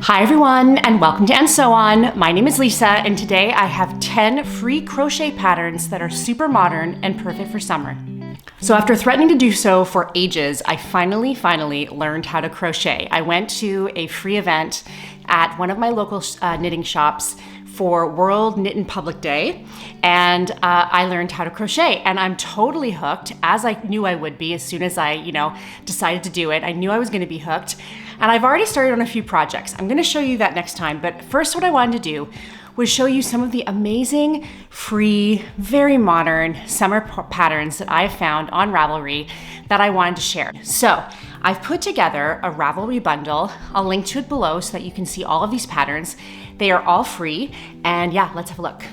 Hi everyone, and welcome to And So On. My name is Lisa, and today I have 10 free crochet patterns that are super modern and perfect for summer. So after threatening to do so for ages, I finally learned how to crochet. I went to a free event at one of my local knitting shops for World Knit in Public Day, and I learned how to crochet, and I'm totally hooked, as I knew I would be as soon as I, decided to do it. I knew I was gonna be hooked, and I've already started on a few projects. I'm gonna show you that next time, but first what I wanted to do was show you some of the amazing, free, very modern summer patterns that I found on Ravelry that I wanted to share. So I've put together a Ravelry bundle. I'll link to it below so that you can see all of these patterns. They are all free, and yeah, let's have a look.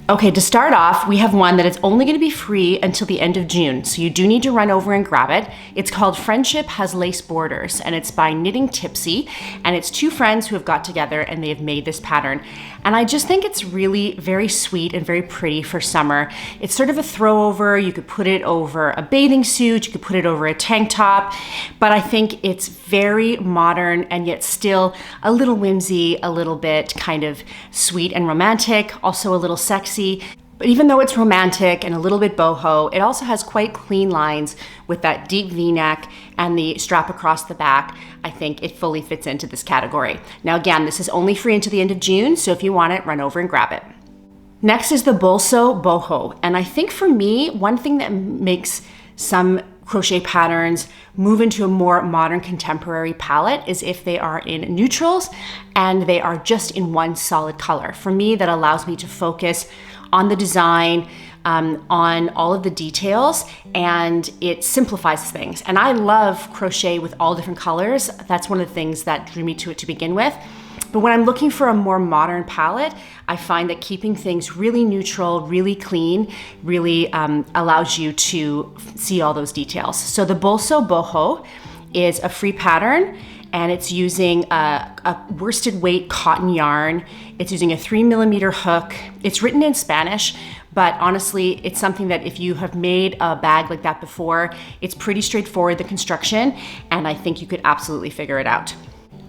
Okay, to start off, we have one that is only gonna be free until the end of June, so you do need to run over and grab it. It's called Friendship Has Lace Borders, and it's by Knitting Tipsy, and it's two friends who have got together and they have made this pattern. And I just think it's really very sweet and very pretty for summer. It's sort of a throw over. You could put it over a bathing suit, you could put it over a tank top, but I think it's very modern and yet still a little whimsy, a little bit kind of sweet and romantic, also a little sexy. But even though it's romantic and a little bit boho, it also has quite clean lines with that deep V-neck and the strap across the back. I think it fully fits into this category. Now again, this is only free until the end of June, so if you want it, run over and grab it. Next is the Bolso Boho, and I think for me, one thing that makes some crochet patterns move into a more modern contemporary palette is if they are in neutrals and they are just in one solid color. For me, that allows me to focus on the design, on all of the details, and it simplifies things. And I love crochet with all different colors. That's one of the things that drew me to it to begin with. But when I'm looking for a more modern palette, I find that keeping things really neutral, really clean, really allows you to see all those details. So the Bolso Boho is a free pattern, and it's using a worsted weight cotton yarn. It's using a 3mm hook. It's written in Spanish, but honestly, it's something that if you have made a bag like that before, it's pretty straightforward, the construction, and I think you could absolutely figure it out.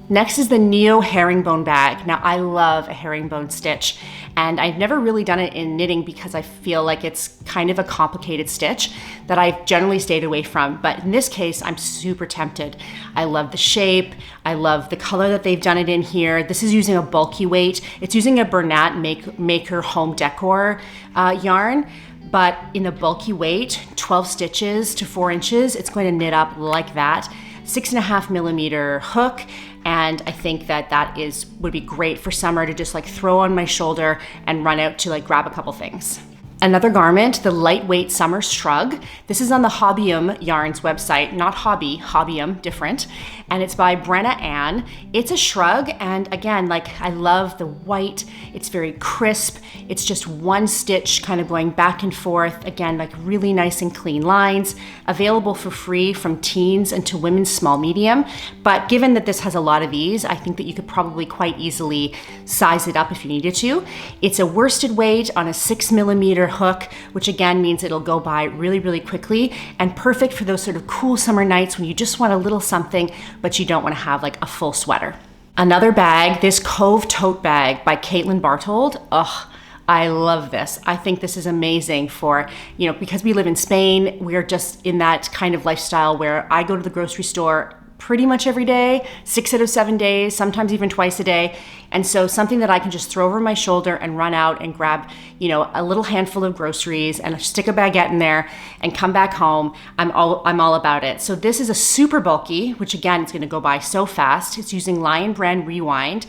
Next is the Neo Herringbone bag. Now I love a herringbone stitch, and I've never really done it in knitting because I feel like it's kind of a complicated stitch that I've generally stayed away from. But in this case, I'm super tempted. I love the shape. I love the color that they've done it in here. This is using a bulky weight. It's using a Bernat Maker Home Decor yarn, but in a bulky weight, 12 stitches to 4 inches. It's going to knit up like that. 6.5mm hook, and I think that would be great for summer to just like throw on my shoulder and run out to like grab a couple things. Another garment, the lightweight summer Shrug. This is on the Hobbyum Yarns website, not Hobby, Hobbyum, different. And it's by Brenna Ann. It's a shrug, and again, like I love the white. It's very crisp. It's just one stitch kind of going back and forth. Again, like really nice and clean lines. Available for free from teens and to women's small medium. But given that this has a lot of ease, I think that you could probably quite easily size it up if you needed to. It's a worsted weight on a 6mm hook, which again means it'll go by really quickly, and perfect for those sort of cool summer nights when you just want a little something, but you don't want to have like a full sweater. Another bag, this Cove Tote Bag by Caitlin Bartold. Ugh, I love this. I think this is amazing for, because we live in Spain, we're just in that kind of lifestyle where I go to the grocery store pretty much every day, 6 out of 7 days, sometimes even twice a day. And so something that I can just throw over my shoulder and run out and grab, a little handful of groceries and stick a baguette in there and come back home. I'm all about it. So this is a super bulky, which again, it's gonna go by so fast. It's using Lion Brand Rewind,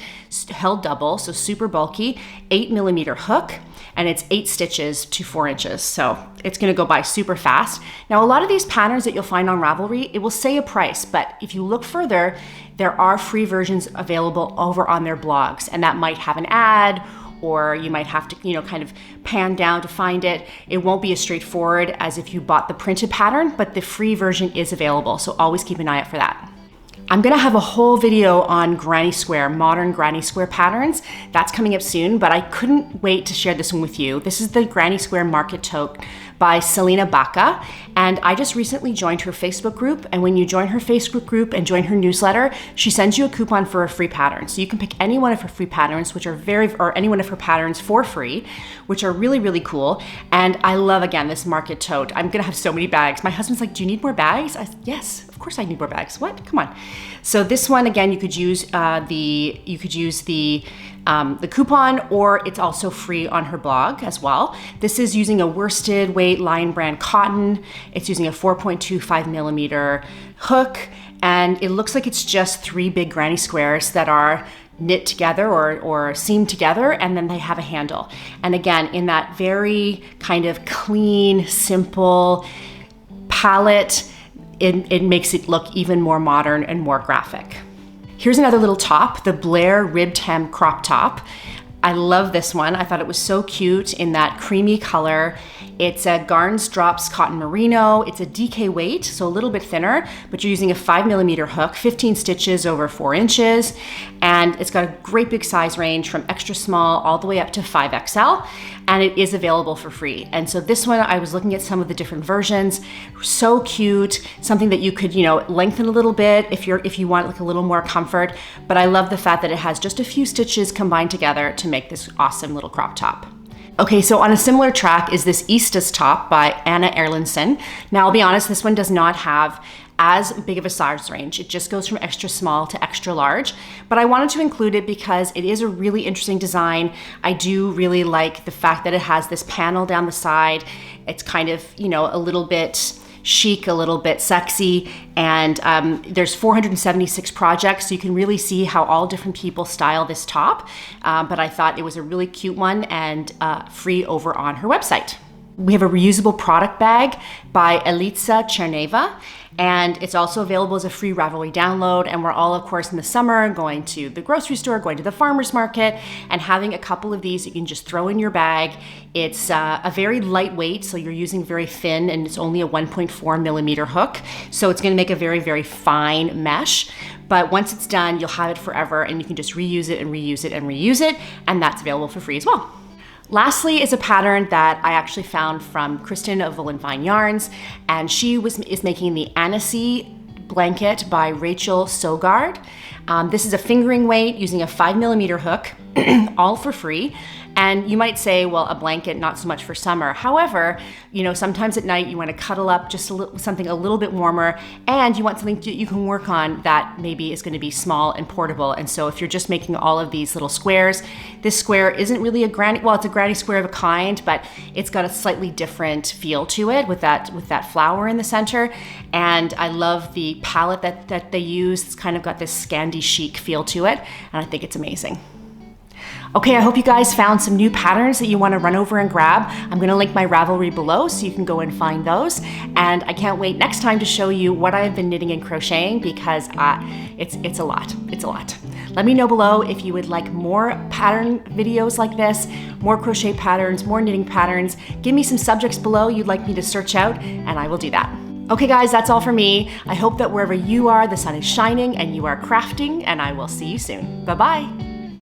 held double, so super bulky, 8mm hook, and it's 8 stitches to 4 inches. So it's gonna go by super fast. Now, a lot of these patterns that you'll find on Ravelry, it will say a price, but if you look further, there are free versions available over on their blogs, and that might have an ad, or you might have to, kind of pan down to find it. It won't be as straightforward as if you bought the printed pattern, but the free version is available, so always keep an eye out for that. I'm gonna have a whole video on granny square, modern granny square patterns. That's coming up soon, but I couldn't wait to share this one with you. This is the Granny Square Market Tote by Selena Baca. And I just recently joined her Facebook group. And when you join her Facebook group and join her newsletter, she sends you a coupon for a free pattern. So you can pick any one of her free patterns, or any one of her patterns for free, which are really, really cool. And I love, again, this market tote. I'm gonna have so many bags. My husband's like, do you need more bags? I said, yes, of course I need more bags. What? Come on. So this one, again, you could use the coupon, or it's also free on her blog as well. This is using a worsted weight Lion Brand cotton. It's using a 4.25 millimeter hook, and it looks like it's just 3 big granny squares that are knit together or seamed together, and then they have a handle. And again, in that very kind of clean, simple palette, it makes it look even more modern and more graphic. Here's another little top, the Blair ribbed hem crop top. I love this one. I thought it was so cute in that creamy color. It's a Garns Drops Cotton Merino. It's a DK weight, so a little bit thinner, but you're using a 5 millimeter hook, 15 stitches over 4 inches. And it's got a great big size range from extra small all the way up to 5XL. And it is available for free. And so this one, I was looking at some of the different versions. So cute, something that you could, lengthen a little bit if you want like a little more comfort. But I love the fact that it has just a few stitches combined together to make this awesome little crop top. Okay, so on a similar track is this Estus top by Anna Erlandson. Now, I'll be honest, this one does not have as big of a size range. It just goes from extra small to extra large, but I wanted to include it because it is a really interesting design. I do really like the fact that it has this panel down the side. It's kind of, a little bit chic, a little bit sexy, and there's 476 projects, so you can really see how all different people style this top, but I thought it was a really cute one and free over on her website. We have a reusable product bag by Elitsa Cherneva, and it's also available as a free Ravelry download. And we're all, of course, in the summer going to the grocery store, going to the farmer's market, and having a couple of these you can just throw in your bag. It's a very lightweight, so you're using very thin, and it's only a 1.4 millimeter hook. So it's gonna make a very, very fine mesh. But once it's done, you'll have it forever, and you can just reuse it and reuse it and reuse it, and that's available for free as well. Lastly is a pattern that I actually found from Kristen of Wool and Vine Yarns, and she is making the Anise blanket by Rachel Sogard. This is a fingering weight using a 5 millimeter hook, all for free. And you might say, well, a blanket, not so much for summer. However, sometimes at night you want to cuddle up just something a little bit warmer, and you want something you can work on that maybe is going to be small and portable. And so if you're just making all of these little squares, this square isn't really it's a granny square of a kind, but it's got a slightly different feel to it with that flower in the center. And I love the palette that they use. It's kind of got this Scandi chic feel to it, and I think it's amazing. Okay, I hope you guys found some new patterns that you want to run over and grab. I'm going to link my Ravelry below so you can go and find those. And I can't wait next time to show you what I've been knitting and crocheting, because it's a lot. It's a lot. Let me know below if you would like more pattern videos like this, more crochet patterns, more knitting patterns. Give me some subjects below you'd like me to search out, and I will do that. Okay guys, that's all for me. I hope that wherever you are, the sun is shining and you are crafting, and I will see you soon. Bye-bye.